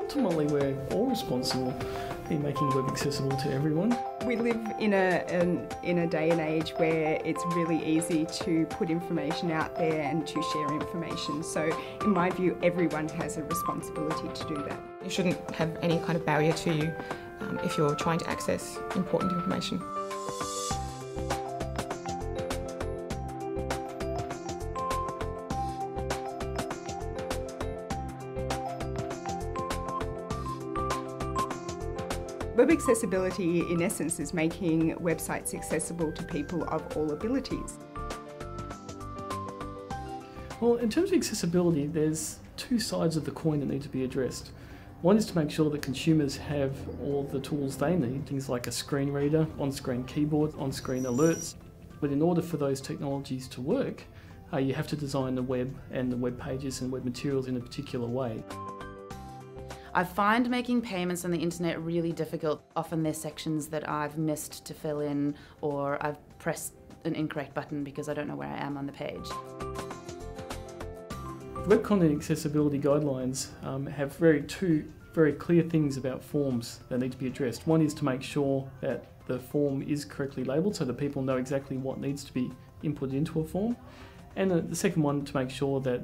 ultimately we're all responsible in making the web accessible to everyone. We live in a day and age where it's really easy to put information out there and to share information. So in my view, everyone has a responsibility to do that. You shouldn't have any kind of barrier to you if you're trying to access important information. Web accessibility, in essence, is making websites accessible to people of all abilities. Well, in terms of accessibility, there's two sides of the coin that need to be addressed. One is to make sure that consumers have all the tools they need, things like a screen reader, on-screen keyboard, on-screen alerts. But in order for those technologies to work, you have to design the web and the web pages and web materials in a particular way. I find making payments on the internet really difficult. Often there's sections that I've missed to fill in, or I've pressed an incorrect button because I don't know where I am on the page. Web content accessibility guidelines have two very clear things about forms that need to be addressed. One is to make sure that the form is correctly labelled so that people know exactly what needs to be input into a form. And the second one, to make sure that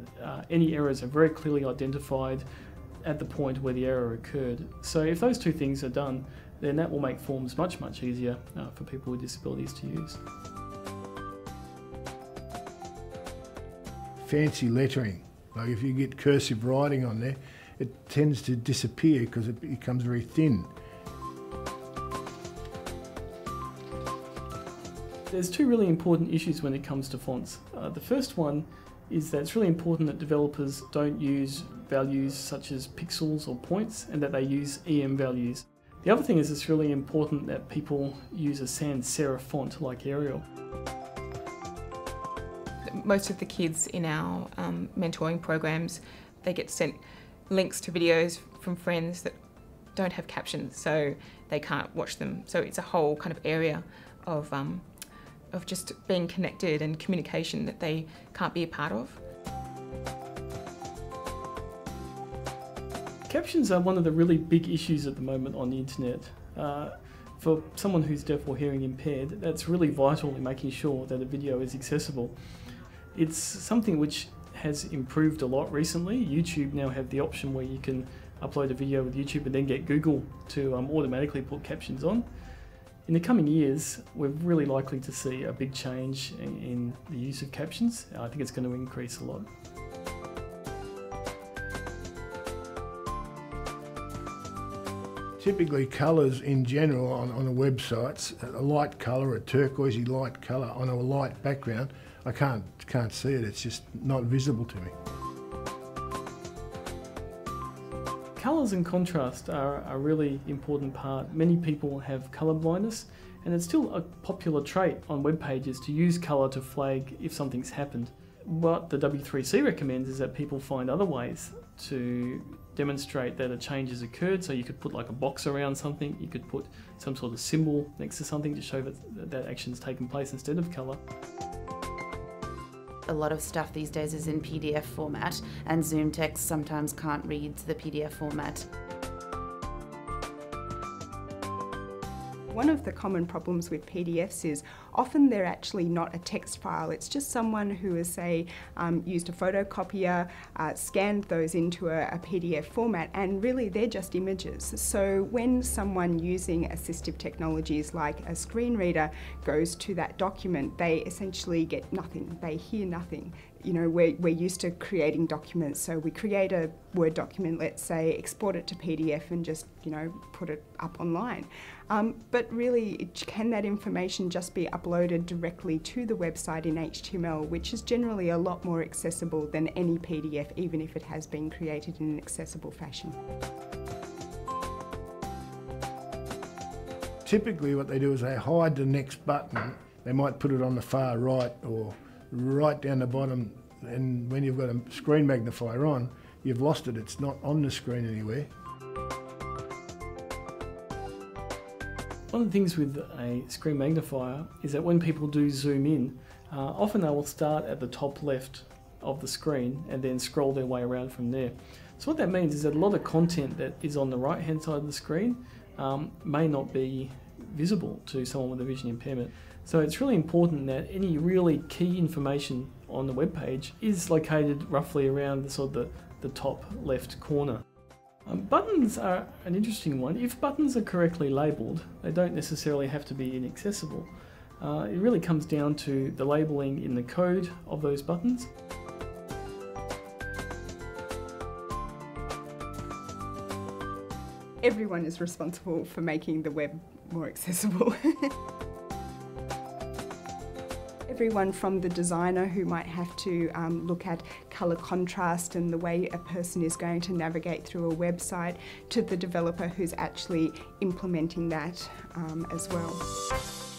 any errors are very clearly identified at the point where the error occurred. So if those two things are done, then that will make forms much, much easier for people with disabilities to use. Fancy lettering, like if you get cursive writing on there, it tends to disappear because it becomes very thin. There's two really important issues when it comes to fonts. The first one is that it's really important that developers don't use values such as pixels or points, and that they use EM values. The other thing is it's really important that people use a sans serif font like Arial. Most of the kids in our mentoring programs, they get sent links to videos from friends that don't have captions, so they can't watch them. So it's a whole kind of area of just being connected and communication that they can't be a part of. Captions are one of the really big issues at the moment on the internet. For someone who's deaf or hearing impaired, that's really vital in making sure that a video is accessible. It's something which has improved a lot recently. YouTube now have the option where you can upload a video with YouTube and then get Google to automatically put captions on. In the coming years, we're really likely to see a big change in the use of captions. I think it's going to increase a lot. Typically colours in general on a website, a light colour, a turquoisey light colour on a light background, I can't see it, it's just not visible to me. Colours and contrast are a really important part. Many people have colour blindness, and it's still a popular trait on web pages to use colour to flag if something's happened. What the W3C recommends is that people find other ways to demonstrate that a change has occurred. So you could put like a box around something, you could put some sort of symbol next to something to show that action's taken place instead of colour. A lot of stuff these days is in PDF format, and Zoom text sometimes can't read the PDF format. One of the common problems with PDFs is often they're actually not a text file. It's just someone who has, say, used a photocopier, scanned those into a PDF format, and really they're just images. So when someone using assistive technologies like a screen reader goes to that document, they essentially get nothing. They hear nothing. You know, we're used to creating documents, so we create a Word document, let's say, export it to PDF and just, you know, put it up online. But really, can that information just be uploaded directly to the website in HTML, which is generally a lot more accessible than any PDF, even if it has been created in an accessible fashion. Typically what they do is they hide the next button. They might put it on the far right or right down the bottom, and when you've got a screen magnifier on, you've lost it. It's not on the screen anywhere. One of the things with a screen magnifier is that when people do zoom in, often they will start at the top left of the screen and then scroll their way around from there. So what that means is that a lot of content that is on the right hand side of the screen may not be visible to someone with a vision impairment. So it's really important that any really key information on the web page is located roughly around the top left corner. Buttons are an interesting one. If buttons are correctly labelled, they don't necessarily have to be inaccessible. It really comes down to the labelling in the code of those buttons. Everyone is responsible for making the web more accessible. Everyone from the designer who might have to look at colour contrast and the way a person is going to navigate through a website, to the developer who's actually implementing that as well.